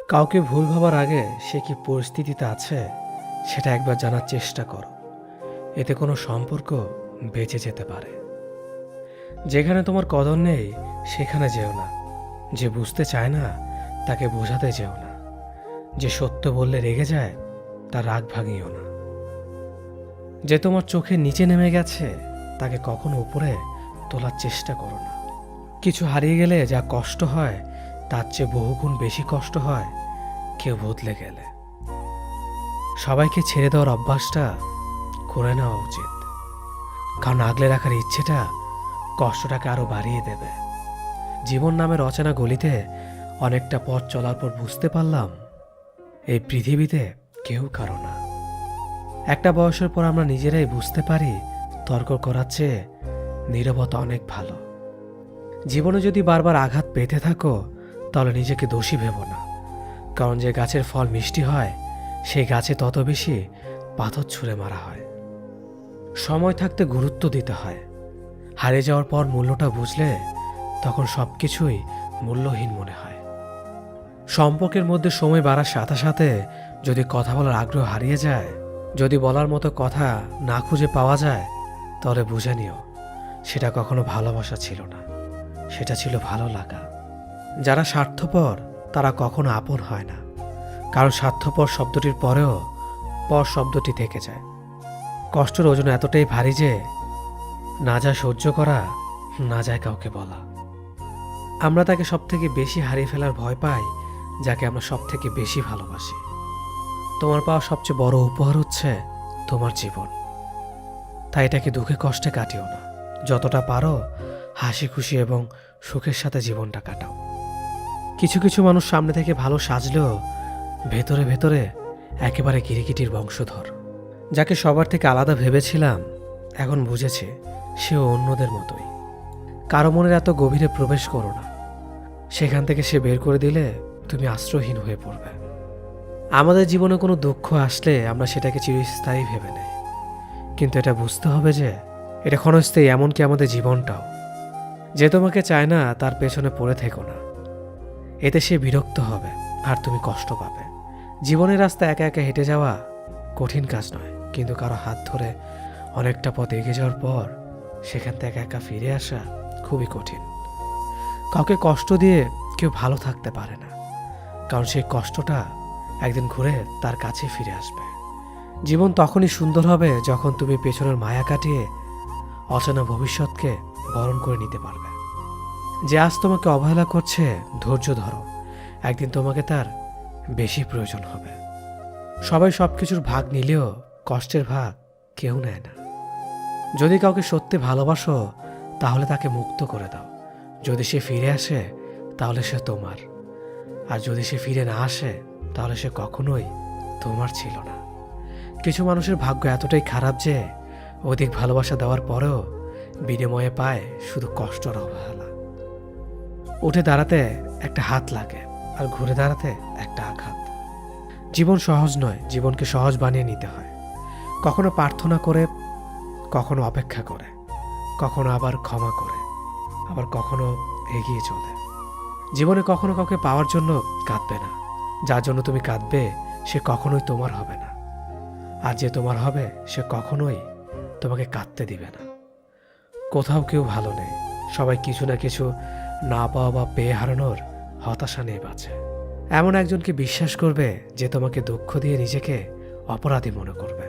কাউকে ভুল ভাবার আগে সে কি পরিস্থিতিতে আছে সেটা একবার জানার চেষ্টা করো। এতে কোনো সম্পর্ক বেঁচে যেতে পারে। যেখানে তোমার কদর নেই সেখানে যেও না। যে বুঝতে চায় না তাকে বোঝাতে যেও না। যে সত্য বললে রেগে যায় তার রাগ ভাঙিও না। যে তোমার চোখের নিচে নেমে গেছে তাকে কখনো উপরে তোলার চেষ্টা করো না। কিছু হারিয়ে গেলে যা কষ্ট হয় তার চেয়ে বহুগুণ বেশি কষ্ট হয় কেউ বদলে গেলে। সবাইকে ছেড়ে দেওয়ার অভ্যাসটা করে নেওয়া উচিত, কারণ আগলে রাখার ইচ্ছেটা কষ্টটাকে আরো বাড়িয়ে দেবে। জীবন নামের অচেনা গলিতে অনেকটা পথ চলার পর বুঝতে পারলাম এই পৃথিবীতে কেউ কারো না। একটা বয়সের পর আমরা নিজেরাই বুঝতে পারি তর্ক করার চেয়ে নীরবতা অনেক ভালো। জীবনে যদি বারবার আঘাত পেতে থাকো তাহলে নিজেকে দোষী ভেবো না, কারণ যে গাছের ফল মিষ্টি হয় সেই গাছে তত বেশি পাথর ছুঁড়ে মারা হয়। সময় থাকতে গুরুত্ব দিতে হয়। হারিয়ে যাওয়ার পর মূল্যটা বুঝলে তখন সবকিছুই মূল্যহীন মনে হয়। সম্পর্কের মধ্যে সময় বাড়ার সাথে সাথে যদি কথা বলার আগ্রহ হারিয়ে যায়, যদি বলার মতো কথা না খুঁজে পাওয়া যায়, তাহলে বুঝে নিও সেটা কখনো ভালোবাসা ছিল না, সেটা ছিল ভালো লাগা। যারা স্বার্থপর তারা কখনো আপন হয় না, কারণ স্বার্থপর শব্দটির পরেও পর শব্দটি থেকে যায়। কষ্টের ওজন এতটাই ভারী যে না যায় সহ্য করা, না যায় কাউকে বলা। আমরা তাকে সব থেকে বেশি হারিয়ে ফেলার ভয় পাই যাকে আমরা সব থেকে বেশি ভালোবাসি। তোমার পাওয়া সবচেয়ে বড় উপহার হচ্ছে তোমার জীবন, তাই এটাকে দুঃখে কষ্টে কাটিও না। যতটা পারো হাসি খুশি এবং সুখের সাথে জীবনটা কাটাও। কিছু কিছু মানুষ সামনে থেকে ভালো সাজলেও ভেতরে ভেতরে একেবারে কিরিকিটির বংশধর। যাকে সবার থেকে আলাদা ভেবেছিলাম এখন বুঝেছি সেও অন্যদের মতোই। কারো মনের এত গভীরে প্রবেশ করো না, সেখান থেকে সে বের করে দিলে তুমি আশ্রয়হীন হয়ে পড়বে। আমাদের জীবনে কোনো দুঃখ আসলে আমরা সেটাকে চিরস্থায়ী ভেবে নেই, কিন্তু এটা বুঝতে হবে যে এটা ক্ষণস্থায়ী, এমনকি আমাদের জীবনটাও। যে তোমাকে চায় না তার পেছনে পড়ে থেকো না, এতে সে বিরক্ত হবে আর তুমি কষ্ট পাবে। জীবনের রাস্তা একা একা হেঁটে যাওয়া কঠিন কাজ নয়, কিন্তু কারো হাত ধরে অনেকটা পথ এগিয়ে যাওয়ার পর সেখান থেকে একা একা ফিরে আসা খুবই কঠিন। কাউকে কষ্ট দিয়ে কেউ ভালো থাকতে পারে না, কারণ সেই কষ্টটা একদিন ঘুরে তার কাছে ফিরে আসবে। জীবন তখনই সুন্দর হবে যখন তুমি পেছনের মায়া কাটিয়ে অচেনা ভবিষ্যৎকে বরণ করে নিতে পারবে। যে আজ তোমাকে অবহেলা করছে ধৈর্য ধরো, একদিন তোমাকে তার বেশি প্রয়োজন হবে। সবাই সবকিছুর ভাগ নিলেও কষ্টের ভাগ কেউ নেয় না। যদি কাউকে সত্যি ভালোবাসো তাহলে তাকে মুক্ত করে দাও। যদি সে ফিরে আসে তাহলে সে তোমার, আর যদি সে ফিরে না আসে তাহলে সে কখনোই তোমার ছিল না। কিছু মানুষের ভাগ্য এতটাই খারাপ যে অধিক ভালোবাসা দেওয়ার পরেও বিনিময়ে পায় শুধু কষ্ট আর অবহেলা। উঠে দাঁড়াতে একটা হাত লাগে আর ঘুরে দাঁড়াতে একটা আঘাত। জীবন সহজ নয়, জীবনকে সহজ বানিয়ে নিতে হয়। কখনো প্রার্থনা করে, কখনো অপেক্ষা করে, কখনো আবার ক্ষমা করে, আবার কখনো এগিয়ে চলে। জীবনে কখনো কাউকে পাওয়ার জন্য কাঁদবে না। যার জন্য তুমি কাঁদবে সে কখনোই তোমার হবে না, আর যে তোমার হবে সে কখনোই তোমাকে কাঁদতে দিবে না। কোথাও কেউ ভালো নেই, সবাই কিছু না কিছু না পাওয়া বা পেয়ে হারানোর হতাশা নিয়ে বাঁচে। এমন একজনকে বিশ্বাস করবে যে তোমাকে দুঃখ দিয়ে নিজেকে অপরাধী মনে করবে।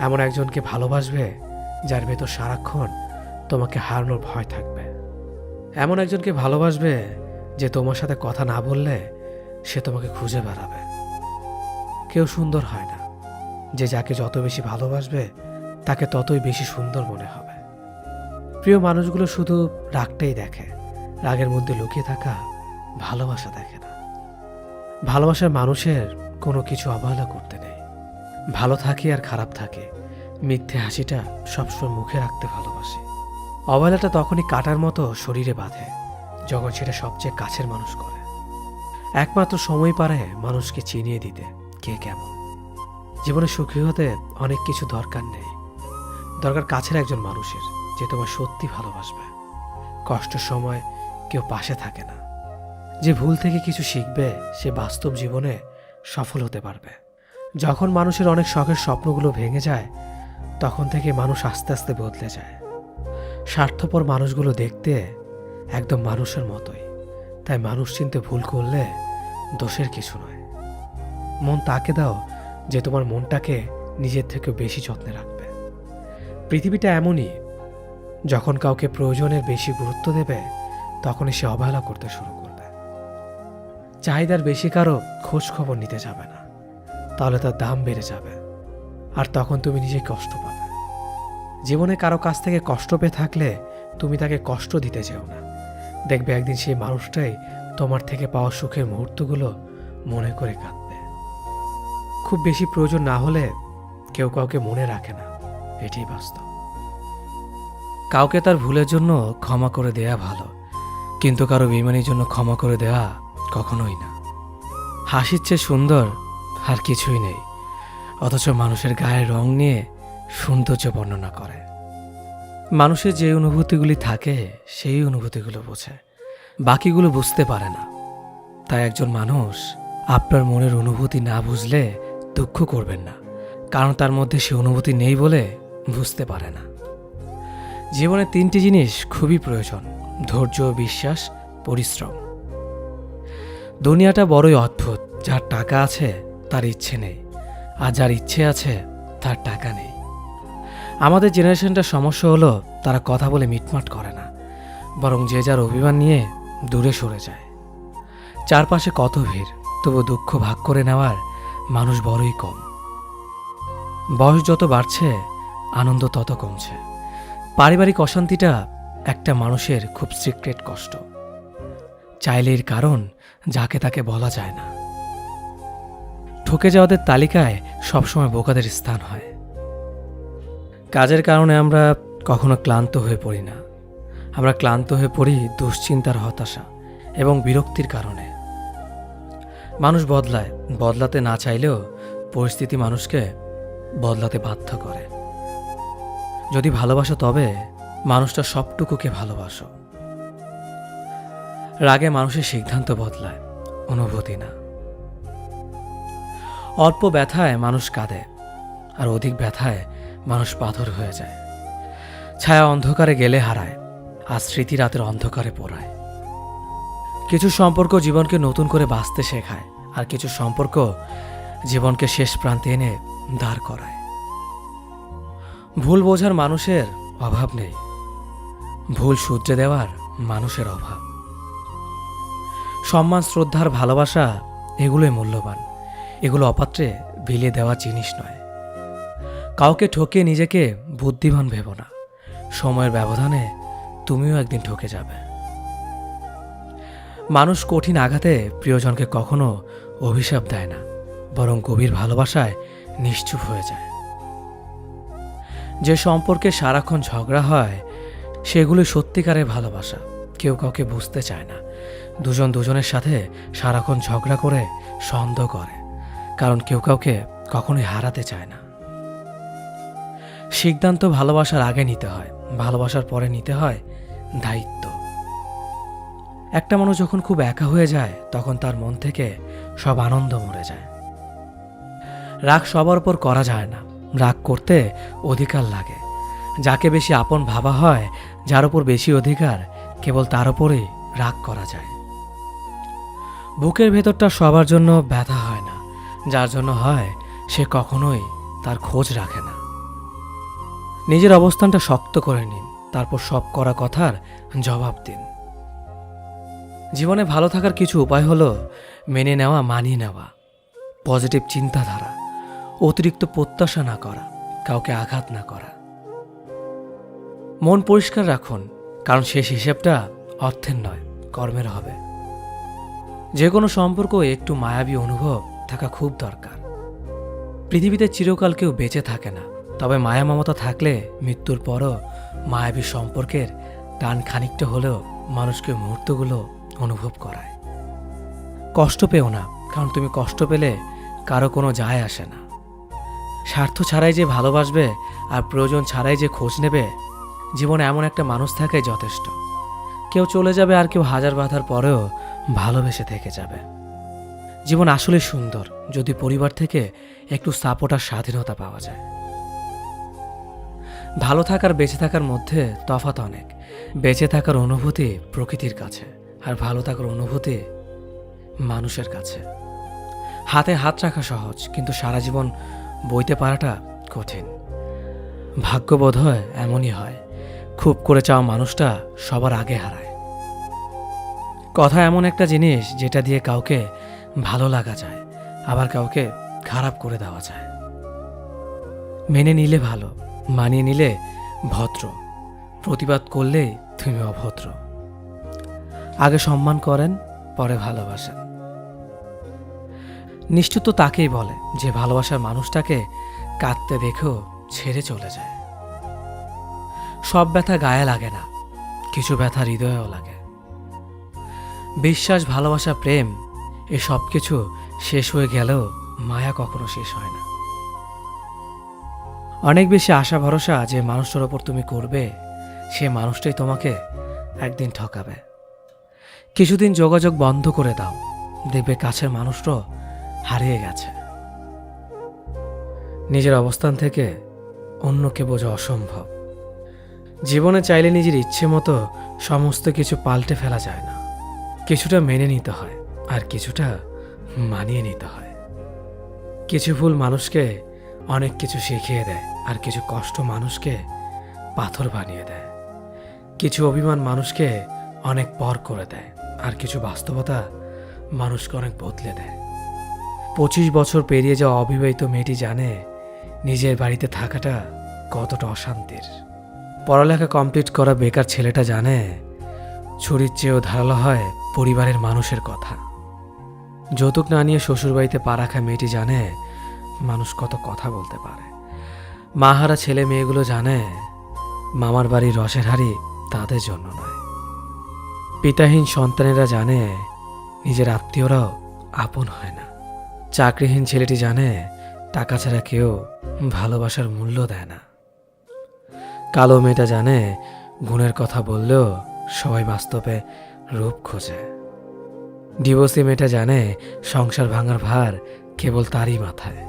এমন একজনকে ভালোবাসবে যার ভেতর সারাক্ষণ তোমাকে হারানোর ভয় থাকবে। এমন একজনকে ভালোবাসবে যে তোমার সাথে কথা না বললে সে তোমাকে খুঁজে বেড়াবে। কেউ সুন্দর হয় না, যে যাকে যত বেশি ভালোবাসবে তাকে ততই বেশি সুন্দর মনে হবে। প্রিয় মানুষগুলো শুধু রাগটাই দেখে, রাগের মধ্যে লুকিয়ে থাকা ভালোবাসা দেখে না। ভালোবাসার মানুষের কোনো কিছু অবহেলা করতে নেই। ভালো থাকি আর খারাপ থাকে, মিথ্যে হাসিটা সবসময় মুখে রাখতে ভালোবাসে। অবহেলাটা তখনই কাটার মতো শরীরে বাঁধে যখন সেটা সবচেয়ে কাছের মানুষ করে। একমাত্র সময় পারে মানুষকে চিনিয়ে দিতে কে কেমন। জীবনে সুখী হতে অনেক কিছু দরকার নেই, দরকার কাছের একজন মানুষের যে তোমার সত্যি ভালোবাসবে। কষ্টের সময় কেউ পাশে থাকে না, যে ভুল থেকে কিছু শিখবে সে বাস্তব জীবনে সফল হতে পারবে। যখন মানুষের অনেক শখের স্বপ্নগুলো ভেঙে যায় তখন থেকে মানুষ আস্তে আস্তে বদলে যায়। স্বার্থপর মানুষগুলো দেখতে একদম মানুষের মতোই, তাই মানুষ চিনতে ভুল করলে দোষের কিছু নয়। মন তাকে দাও যে তোমার মনটাকে নিজের থেকে বেশি যত্নে রাখবে। পৃথিবীটা এমনই, যখন কাউকে প্রয়োজনের বেশি গুরুত্ব দেবে তখনই সে অবহেলা করতে শুরু করবে। চাহিদার বেশি কারো খোঁজ খবর নিতে যাবে না, তাহলে তার দাম বেড়ে যাবে আর তখন তুমি নিজেই কষ্ট পাবে। জীবনে কারো কাছ থেকে কষ্ট পেয়ে থাকলে তুমি তাকে কষ্ট দিতে যেও না। দেখবে একদিন সেই মানুষটাই তোমার থেকে পাওয়া সুখের মুহূর্তগুলো মনে করে কাঁদবে। খুব বেশি প্রয়োজন না হলে কেউ কাউকে মনে রাখে না, এটাই বাস্তব। কাউকে তার ভুলের জন্য ক্ষমা করে দেয়া ভালো, কিন্তু কারো বেইমানির জন্য ক্ষমা করে দেওয়া কখনোই না। হাসির চেয়ে সুন্দর আর কিছুই নেই, অথচ মানুষের গায়ের রং নিয়ে সৌন্দর্য বর্ণনা করে। মানুষের যে অনুভূতিগুলি থাকে সেই অনুভূতিগুলো বোঝে, বাকিগুলো বুঝতে পারে না। তাই একজন মানুষ আপনার মনের অনুভূতি না বুঝলে দুঃখ করবেন না, কারণ তার মধ্যে সে অনুভূতি নেই বলে বুঝতে পারে না। জীবনে 3টি জিনিস খুবই প্রয়োজন: ধৈর্য, বিশ্বাস, পরিশ্রম। দুনিয়াটা বড়ই অদ্ভুত, যার টাকা আছে তার ইচ্ছে নেই, আর যার ইচ্ছে আছে তার টাকা নেই। আমাদের জেনারেশনটার সমস্যা হলো তারা কথা বলে মিটমাট করে না, বরং যে যার অভিমান নিয়ে দূরে সরে যায়। চারপাশে কত ভিড়, তবু দুঃখ ভাগ করে নেওয়ার মানুষ বড়ই কম। বয়স যত বাড়ছে আনন্দ তত কমছে। পারিবারিক অশান্তিটা একটা মানুষের খুব সিক্রেট কষ্ট, চাইলে এর কারণ যাকে তাকে বলা যায় না। ঠকে যাওয়াদের তালিকায় সবসময় বোকাদের স্থান হয়। কাজের কারণে আমরা কখনো ক্লান্ত হয়ে পড়ি না, আমরা ক্লান্ত হয়ে পড়ি দুশ্চিন্তার, হতাশা এবং বিরক্তির কারণে। মানুষ বদলায়, বদলাতে না চাইলেও পরিস্থিতি মানুষকে বদলাতে বাধ্য করে। যদি ভালোবাসো তবে মানুষটা সবটুকুকে ভালোবাসো। রাগে মানুষের সিদ্ধান্ত বদলায়, অনুভূতি না। অল্প ব্যথায় মানুষ কাঁদে, আর অধিক ব্যথায় মানুষ পাথর হয়ে যায়। ছায়া অন্ধকারে গেলে হারায়, আর স্মৃতি রাতের অন্ধকারে পোড়ায়। কিছু সম্পর্ক জীবনকে নতুন করে বাঁচতে শেখায়, আর কিছু সম্পর্ক জীবনকে শেষ প্রান্তে এনে দাঁড় করায়। ভুল বোঝার মানুষের অভাব নেই, ভুল শুধরে দেওয়ার মানুষের অভাব। সম্মান, শ্রদ্ধার, ভালোবাসা এগুলোই মূল্যবান, এগুলো অপাত্রে বিলিয়ে দেওয়া জিনিস নয়। কাউকে ঠকিয়ে নিজেকে বুদ্ধিমান ভেবো না, সময়ের ব্যবধানে তুমিও একদিন ঠকে যাবে। মানুষ কঠিন আঘাতে প্রিয়জনকে কখনো অভিশাপ দেয় না, বরং গভীর ভালোবাসায় নিশ্চুপ হয়ে যায়। যে সম্পর্কে সারাক্ষণ ঝগড়া হয় সেগুলো সত্যিকারের ভালোবাসা। কেউ কাউকে বুঝতে চায় না, দুজন দুজনের সাথে সারাক্ষণ ঝগড়া করে সন্দেহ করে, কারণ কেউ কাউকে কখনোই হারাতে চায় না। সিদ্ধান্ত ভালোবাসার আগে নিতে হয়, ভালোবাসার পরে নিতে হয় দায়িত্ব। একটা মানুষ যখন খুব একা হয়ে যায় তখন তার মন থেকে সব আনন্দ মরে যায়। রাগ সবার উপর করা যায় না, রাগ করতে অধিকার লাগে। যাকে বেশি আপন ভাবা হয়, যার উপর বেশি অধিকার, কেবল তার উপরেই রাগ করা যায়। বুকের ভেতরটা সবার জন্য ব্যথা হয় না, যার জন্য হয় সে কখনোই তার খোঁজ রাখে না। নিজের অবস্থানটা শক্ত করে নিন, তারপর সব করা কথার জবাব দিন। জীবনে ভালো থাকার কিছু উপায় হলো মেনে নেওয়া, মানিয়ে নেওয়া, পজিটিভ চিন্তাধারা, অতিরিক্ত প্রত্যাশা না করা, কাউকে আঘাত না করা। মন পরিষ্কার রাখুন, কারণ শেষ হিসেবটা অর্থের নয়, কর্মের হবে। যে কোনো সম্পর্ক একটু মায়াবী অনুভব থাকা খুব দরকার। পৃথিবীতে চিরকাল কেউ বেঁচে থাকে না, তবে মায়া মমতা থাকলে মৃত্যুর পরও মায়াবী সম্পর্কের টান খানিকটা হলেও মানুষকে মুহূর্তগুলো অনুভব করায়। কষ্ট পেও না, কারণ তুমি কষ্ট পেলে কারো কোনো যায় আসে না। স্বার্থ ছাড়াই যে ভালোবাসবে আর প্রয়োজন ছাড়াই যে খোঁজ নেবে, জীবনে এমন একটা মানুষ থাকাই যথেষ্ট। কেউ চলে যাবে আর কেউ হাজার বাধার পরেও ভালোবেসে থেকে যাবে। জীবন আসলে সুন্দর যদি পরিবার থেকে একটু সাপোর্ট আর স্বাধীনতা পাওয়া যায়। ভালো থাকার বেঁচে থাকার মধ্যে তফাৎ অনেক। বেঁচে থাকার অনুভূতি প্রকৃতির কাছে, আর ভালো থাকার অনুভূতি মানুষের কাছে। হাতে হাত রাখা সহজ, কিন্তু সারা জীবন বইতে পারাটা কঠিন। ভাগ্য বোধ হয় এমনই হয়, খুব করে চাওয়া মানুষটা সবার আগে হারায়। কথা এমন একটা জিনিস যেটা দিয়ে কাউকে ভালো লাগা যায়, আবার কাউকে খারাপ করে দেওয়া যায়। মেনে নিলে ভালো, মানিয়ে নিলে ভদ্র, প্রতিবাদ করলে তুমি অভদ্র। আগে সম্মান করেন, পরে ভালোবাসেন। নিশ্চিত তো তাকেই বলে যে ভালোবাসার মানুষটাকে কাঁদতে দেখেও ছেড়ে চলে যায়। সব ব্যথা গায়ে লাগে না, কিছু ব্যথা হৃদয়েও লাগে। বিশ্বাস, ভালোবাসা, প্রেম, এ সব কিছু শেষ হয়ে গেলেও মায়া কখনো শেষ হয় না। অনেক বেশি আশা ভরসা যে মানুষটার ওপর তুমি করবে, সে মানুষটাই তোমাকে একদিন ঠকাবে। কিছুদিন যোগাযোগ বন্ধ করে দাও, দেখবে কাছের মানুষটাও হারিয়ে গেছে। নিজের অবস্থান থেকে অন্যকে বোঝা অসম্ভব। জীবনে চাইলে নিজের ইচ্ছে মতো সমস্ত কিছু পাল্টে ফেলা যায় না। কিছুটা মেনে নিতে হয়, আর কিছুটা মানিয়ে নিতে হয়। কিছু ভুল মানুষকে অনেক কিছু শিখিয়ে দেয়, আর কিছু কষ্ট মানুষকে পাথর বানিয়ে দেয়। কিছু অভিমান মানুষকে অনেক পর করে দেয়, আর কিছু বাস্তবতা মানুষকে অনেক বদলে দেয়। 25 বছর পেরিয়ে যাওয়া অবিবাহিত মেয়েটি জানে নিজের বাড়িতে থাকাটা কতটা অশান্তির। পড়ালেখা কমপ্লিট করা বেকার ছেলেটা জানে ছুরির চেয়েও ধারালো হয় পরিবারের মানুষের কথা। যৌতুক না নিয়ে শ্বশুরবাড়িতে পা রাখা মেয়েটি জানে মানুষ কত কথা বলতে পারে। মাহারা ছেলে মেয়েগুলো জানে মামার বাড়ির রসের হাড়ি তাদের জন্য নয়। পিতাহীন সন্তানেরা জানে নিজের আত্মীয়রাও আপন হয় না। চাকরিহীন ছেলেটি জানে টাকা ছাড়া কেউ ভালোবাসার মূল্য দেয় না। কালো মেয়েটা জানে গুণের কথা বললেও সবাই বাস্তবে রূপ খোঁজে। ডিভোর্সি মেয়েটা জানে সংসার ভাঙার ভার কেবল তারই মাথায়।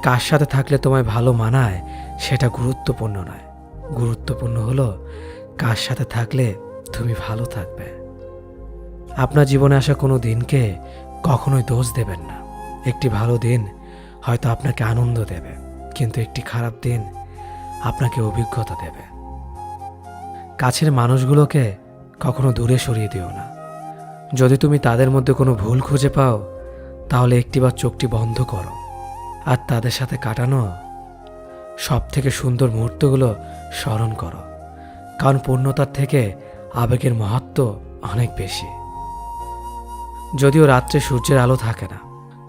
কার সাথে থাকলে তোমায় ভালো মানায় সেটা গুরুত্বপূর্ণ নয়, গুরুত্বপূর্ণ হলো কার সাথে থাকলে তুমি ভালো থাকবে। আপনার জীবনে আসা কোনো দিনকে কখনোই দোষ দেবেন না। একটি ভালো দিন হয়তো আপনাকে আনন্দ দেবে, কিন্তু একটি খারাপ দিন আপনাকে অভিজ্ঞতা দেবে। কাছের মানুষগুলোকে কখনো দূরে সরিয়ে দিও না। যদি তুমি তাদের মধ্যে কোনো ভুল খুঁজে পাও, তাহলে একটিবার চোখটি বন্ধ করো আর তাদের সাথে কাটানো সব থেকে সুন্দর মুহূর্তগুলো স্মরণ করো। কারণ পূর্ণতার থেকে আবেগের মহত্ব অনেক বেশি। যদিও রাত্রে সূর্যের আলো থাকে না,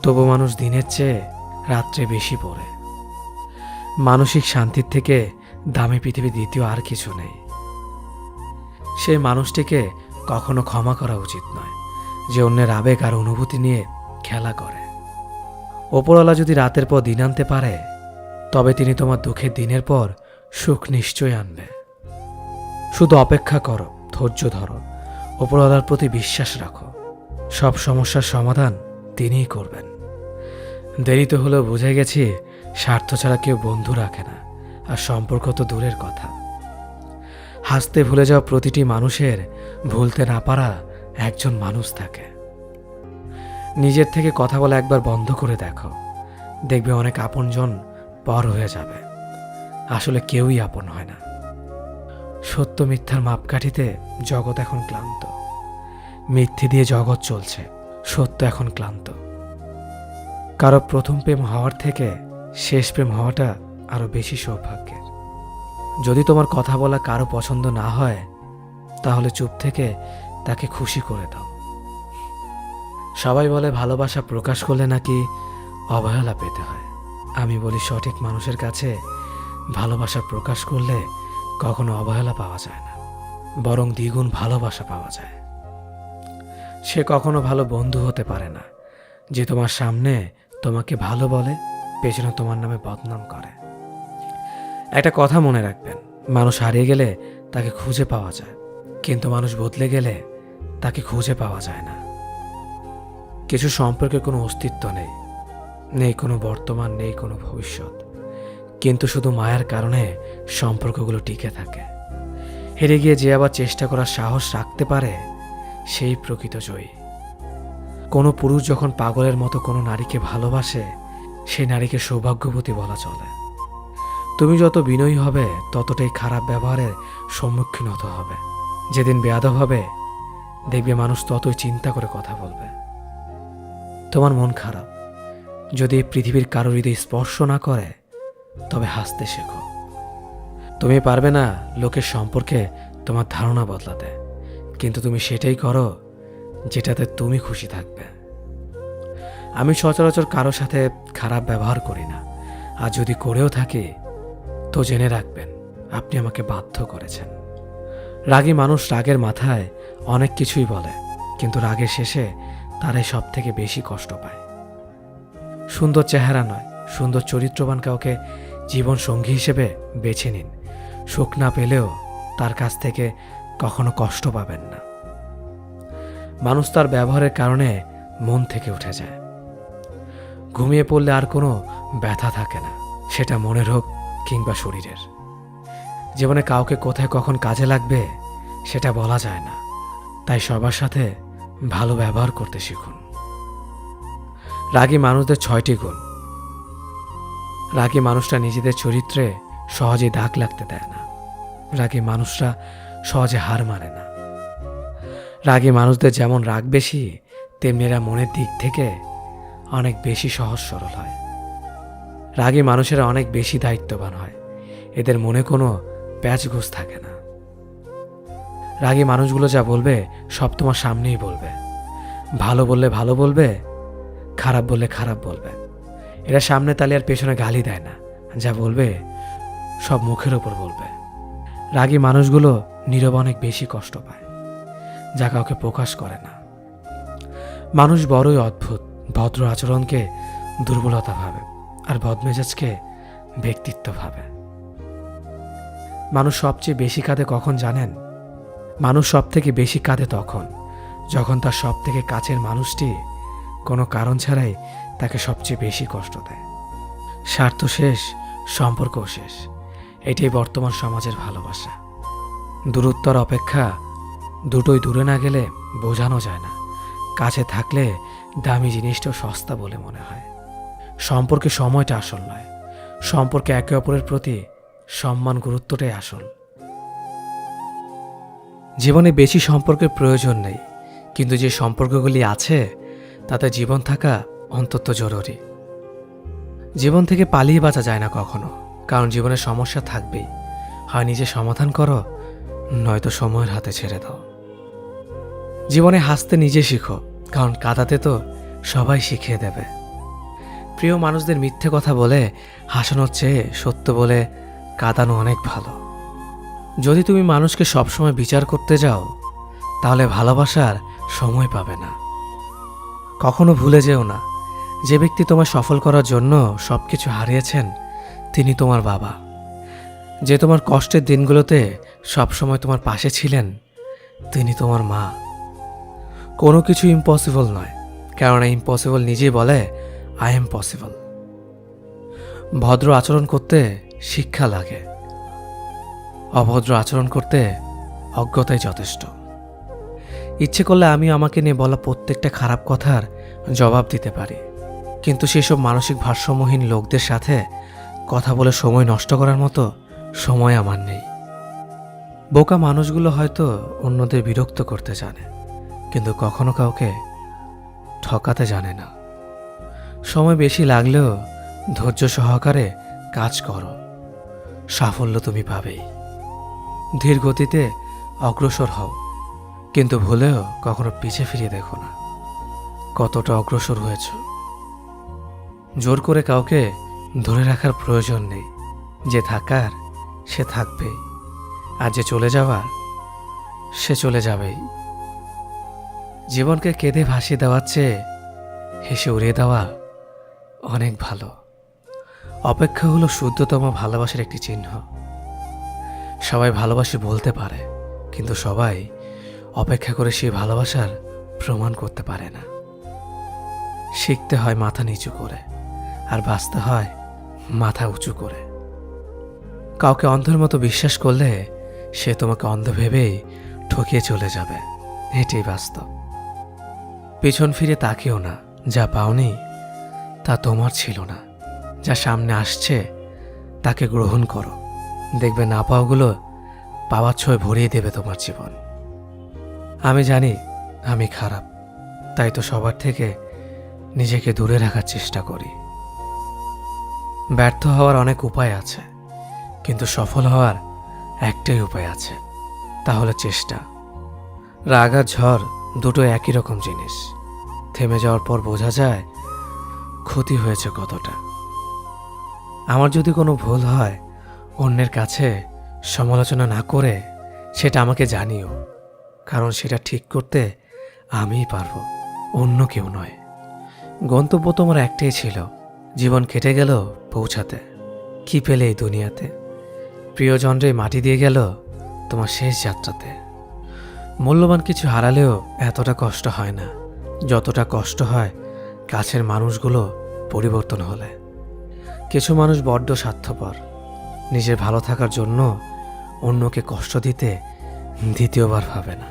তবু মানুষ দিনের চেয়ে রাত্রে বেশি পড়ে। মানসিক শান্তির থেকে দামি পৃথিবী দ্বিতীয় আর কিছু নেই। সেই মানুষটিকে কখনো ক্ষমা করা উচিত নয় যে অন্যের আবেগ আর অনুভূতি নিয়ে খেলা করে। ওপরওয়ালা যদি রাতের পর দিন আনতে পারে, তবে তিনি তোমার দুঃখের দিনের পর সুখ নিশ্চয় আনবে। শুধু অপেক্ষা করো, ধৈর্য ধরো, ওপরওয়ালার প্রতি বিশ্বাস রাখো। সব সমস্যার সমাধান তিনিই করবেন। দেরিতে হলেও বুঝে গেছি স্বার্থ ছাড়া কেউ বন্ধু রাখে না, আর সম্পর্ক তো দূরের কথা। হাসতে ভুলে যাওয়া প্রতিটি মানুষের ভুলতে না পারা একজন মানুষ থাকে। নিজের থেকে কথা বলা একবার বন্ধ করে দেখো, দেখবে অনেক আপনজন পর হয়ে যাবে। আসলে কেউই আপন হয় না। সত্য মিথ্যার মাপকাঠিতে জগৎ এখন ক্লান্ত। মিথ্যে দিয়ে জগৎ চলছে, সত্য এখন ক্লান্ত। কারো প্রথম প্রেম হওয়ার থেকে শেষ প্রেম হওয়াটা আরো বেশি সৌভাগ্যের। যদি তোমার কথা বলা কারো পছন্দ না হয়, তাহলে চুপ থেকে তাকে খুশি করে দাও। সবাই বলে ভালোবাসা প্রকাশ করলে নাকি অবহেলা পেতে হয়। আমি বলি সঠিক মানুষের কাছে ভালোবাসা প্রকাশ করলে কখনো অবহেলা পাওয়া যায় না, বরং দ্বিগুণ ভালোবাসা পাওয়া যায়। সে কখনো ভালো বন্ধু হতে পারে না যে তোমার সামনে তোমাকে ভালো বলে, পেছনে তোমার নামে বদনাম করে। একটা কথা মনে রাখবেন, মানুষ হারিয়ে গেলে তাকে খুঁজে পাওয়া যায়, কিন্তু মানুষ বদলে গেলে তাকে খুঁজে পাওয়া যায় না। কিছু সম্পর্কে কোনো অস্তিত্ব নেই, নেই কোনো বর্তমান, নেই কোনো ভবিষ্যৎ, কিন্তু শুধু মায়ার কারণে সম্পর্কগুলো টিকে থাকে। হেরে গিয়ে যে আবার চেষ্টা করার সাহস রাখতে পারে, সেই প্রকৃত জয়ী। কোনো পুরুষ যখন পাগলের মতো কোনো নারীকে ভালোবাসে, সেই নারীকে সৌভাগ্যবতী বলা চলে। তুমি যত বিনয়ী হবে, ততটাই খারাপ ব্যবহারের সম্মুখীন হতে হবে। যেদিন বেয়াদব হবে, দেখবে মানুষ ততই চিন্তা করে কথা বলবে। তোমার মন খারাপ, যদি এই পৃথিবীর কারোর হৃদয় স্পর্শ না করে, তবে হাসতে শেখো। তুমি পারবে না লোকের সম্পর্কে তোমার ধারণা বদলাতে, কিন্তু তুমি সেটাই করো যেটাতে তুমি খুশি থাকবে। আমি সচরাচর কারো সাথে খারাপ ব্যবহার করি না, আর যদি করেও থাকি তো জেনে রাখবেন আপনি আমাকে বাধ্য করেছেন। রাগী মানুষ রাগের মাথায় অনেক কিছুই বলে, কিন্তু রাগের শেষে তারাই সব থেকে বেশি কষ্ট পায়। সুন্দর চেহারা নয়, সুন্দর চরিত্রবান কাউকে জীবন সঙ্গী হিসেবে বেছে নিন। সুখ না পেলেও তার কাছ থেকে কখনো কষ্ট পাবেন না। মানুষ তার ব্যবহারের কারণে মন থেকে উঠে যায়। ঘুমিয়ে পড়লে আর কোনো ব্যথা থাকে না, সেটা মনের হোক কিংবা শরীরের। জীবনে কাউকে কোথায় কখন কাজে লাগবে সেটা বলা যায় না, তাই সবার সাথে ভালো ব্যবহার করতে শিখুন। রাগী মানুষদের 6টি গুণ। রাগী মানুষরা নিজেদের চরিত্রে সহজে দাগ লাগতে দেয় না। রাগী মানুষরা সহজে হার মানে না। রাগী মানুষদের যেমন রাগ বেশি, তেমনি এরা মনের দিক থেকে অনেক বেশি সহজ সরল হয়। রাগী মানুষেরা অনেক বেশি দায়িত্ববান হয়, এদের মনে কোনো প্যাচগোছ থাকে না। রাগী মানুষগুলো যা বলবে সব তোমার সামনেই বলবে। ভালো বললে ভালো বলবে, খারাপ বললে খারাপ বলবে। এরা সামনে তালে আর পেছনে গালি দেয় না, যা বলবে সব মুখের ওপর বলবে। রাগী মানুষগুলো নীরবে অনেক বেশি কষ্ট পায়, যা কাউকে প্রকাশ করে না। মানুষ বড়ই অদ্ভুত, ভদ্র আচরণকে দুর্বলতা ভাবে, আর বদমেজাজকে ব্যক্তিত্ব ভাবে। মানুষ সবচেয়ে বেশি কাঁদে কখন জানেন? মানুষ সব থেকে বেশি কাঁদে তখন যখন তার সব থেকে কাছের মানুষটি কোনো কারণ ছাড়াই তাকে সবচেয়ে বেশি কষ্ট দেয়। স্বার্থ শেষ, সম্পর্কও শেষ, এটাই বর্তমান সমাজের ভালোবাসা। দূরত্বর অপেক্ষা দুটোই দূরে না গেলে বোঝানো যায় না, কাছে থাকলে দামি জিনিসটাও সস্তা বলে মনে হয়। সম্পর্কে সময়টা আসল নয়, সম্পর্কে একে অপরের প্রতি সম্মান, গুরুত্বটাই আসল। জীবনে বেশি সম্পর্কের প্রয়োজন নেই, কিন্তু যে সম্পর্কগুলি আছে তাতে জীবন থাকা অন্তত জরুরি। জীবন থেকে পালিয়ে বাঁচা যায় না কখনো, কারণ জীবনের সমস্যা থাকবেই। হয় নিজে সমাধান করো, নয়তো সময়ের হাতে ছেড়ে দাও। জীবনে হাসতে নিজে শিখো, কারণ কাঁদাতে তো সবাই শিখিয়ে দেবে। প্রিয় মানুষদের মিথ্যে কথা বলে হাসানোর চেয়ে সত্য বলে কাঁদানো অনেক ভালো। যদি তুমি মানুষকে সবসময় বিচার করতে যাও, তাহলে ভালোবাসার সময় পাবে না। কখনো ভুলে যেও না, যে ব্যক্তি তোমায় সফল করার জন্য সবকিছু হারিয়েছেন, তিনি তোমার বাবা। যে তোমার কষ্টের দিনগুলোতে সবসময় তোমার পাশে ছিলেন, তিনি তোমার মা। কোনো কিছু ইম্পসিবল নয়, কেননা ইম্পসিবল নিজেই বলে আই এম পসিবল। ভদ্র আচরণ করতে শিক্ষা লাগে, অভদ্র আচরণ করতে অজ্ঞতাই যথেষ্ট। ইচ্ছে করলে আমি আমাকে নিয়ে বলা প্রত্যেকটা খারাপ কথার জবাব দিতে পারি, কিন্তু সেসব মানসিক ভারসাম্যহীন লোকদের সাথে কথা বলে সময় নষ্ট করার মতো সময় আমার নেই। বোকা মানুষগুলো হয়তো অন্যদের বিরক্ত করতে জানে, কিন্তু কখনো কাউকে ঠকাতে জানে না। সময় বেশি লাগলেও ধৈর্য সহকারে কাজ করো, সাফল্য তুমি পাবেই। ধীর গতিতে অগ্রসর হও, কিন্তু ভুলেও কখনো পিছে ফিরিয়ে দেখো না কতটা অগ্রসর হয়েছ। জোর করে কাউকে ধরে রাখার প্রয়োজন নেই, যে থাকার সে থাকবেই, আর যে চলে যাওয়ার সে চলে যাবেই। জীবনকে কেঁদে ভাসিয়ে দেওয়ার চেয়ে হেসে উড়িয়ে দেওয়া অনেক ভালো। অপেক্ষা হলো শুদ্ধতম ভালোবাসার একটি চিহ্ন। সবাই ভালোবাসি বলতে পারে, কিন্তু সবাই অপেক্ষা করে সেই ভালোবাসার প্রমাণ করতে পারে না। শিখতে হয় মাথা নিচু করে, আর বাঁচতে হয় মাথা উঁচু করে। কাউকে অন্ধের মতো বিশ্বাস করলে সে তোমাকে অন্ধ ভেবেই ঠকিয়ে চলে যাবে, এটাই বাস্তব। পিছন ফিরে তাকিও না, যা পাওনি তা তোমার ছিল না। যা সামনে আসছে তাকে গ্রহণ করো, দেখবে না পাওয়াগুলো পাওয়ার ছোঁয় ভরিয়ে দেবে তোমার জীবন। আমি জানি আমি খারাপ, তাই তো সবার থেকে নিজেকে দূরে রাখার চেষ্টা করি। ব্যর্থ হওয়ার অনেক উপায় আছে, কিন্তু সফল হওয়ার একটাই উপায় আছে, তা হলো চেষ্টা। রাগ আর ঝড় দুটো একই রকম জিনিস। থেমে যাওয়ার পর বোঝা যায় ক্ষতি হয়েছে কতটা। আমার যদি কোনো ভুল হয়, অন্যের কাছে সমালোচনা না করে সেটা আমাকে জানিও, কারণ সেটা ঠিক করতে আমিই পারবো, অন্য কেউ নয়। গন্তব্য তোমার একটাই ছিল, জীবন কেটে গেল পৌঁছাতে। কি পেলে এই দুনিয়াতে? প্রিয়জনরে মাটি দিয়ে গেল তোমার শেষ যাত্রাতে। মূল্যবান কিছু হারালেও এতটা কষ্ট হয় না, যতটা কষ্ট হয় কাছের মানুষগুলো পরিবর্তন হলে। কিছু মানুষ বড্ড স্বার্থপর, নিজের ভালো থাকার জন্য অন্যকে কষ্ট দিতে দ্বিতীয়বার ভাবে না।